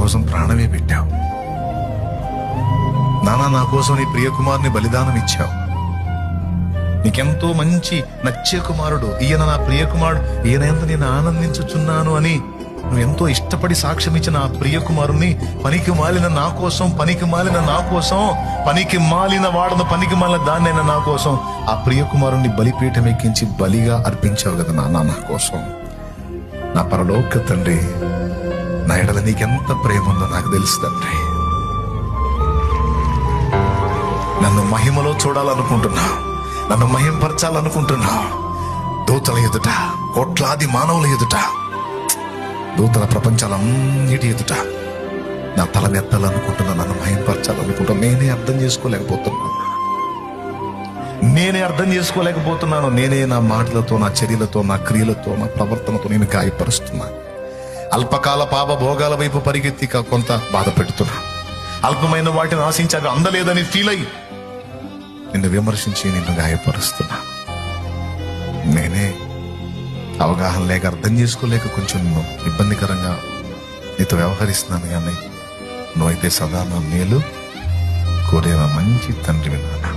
కోసం ప్రాణమే పెట్టావు నానా. నా కోసం నీ ప్రియ కుమారుని బలిదానం ఇచ్చావు. నీకెంతో మంచి నచ్చే కుమారుడు ఈయన, నా ప్రియ కుమారుడు ఈయన ఎంత నేను ఆనందించుచున్నాను అని నువ్వు ఎంతో ఇష్టపడి సాక్ష్యం ఇచ్చిన ఆ ప్రియ కుమారుని పనికి మాలిన నా కోసం, పనికి మాలిన నా కోసం, పనికి మాలిన వాడను, పనికి మాలిన దాన్నైనా నా కోసం ఆ ప్రియ కుమారుని బలిపీఠం ఎక్కించి బలిగా అర్పించావు కదా నాన్న నా కోసం. నా పరలోక తండ్రి, నా ఎడల నీకెంత ప్రేమ ఉందో నాకు తెలుసు తండ్రి. నన్ను మహిమలో చూడాలనుకుంటున్నా, నన్ను మహింపరచాలనుకుంటున్నా. దూతల ఎదుట, కోట్లాది మానవుల ఎదుట, దూతల ప్రపంచాలన్నిటి ఎదుట నా తల ఎత్తాలనుకుంటున్నా, నన్ను మహింపరచాలనుకుంటున్నా. నేనే అర్థం చేసుకోలేకపోతున్నాను. నేనే నా మాటలతో, నా చర్యలతో, నా క్రియలతో, నా ప్రవర్తనతో నేను గాయపరుస్తున్నా. అల్పకాల పాప భోగాల వైపు పరిగెత్తి కొంత బాధ పెడుతున్నా. అల్పమైన వాటిని ఆశించి అవి అందలేదని ఫీల్ అయ్యి నిన్ను విమర్శించి నిన్ను గాయపరుస్తున్నా. నేనే అవగాహన లేక, అర్థం చేసుకోలేక కొంచెం ఇబ్బందికరంగా నీతో వ్యవహరిస్తున్నాను. కానీ నువ్వైతే సదా నా మేలు కోరే మంచి తండ్రి విన్నాను.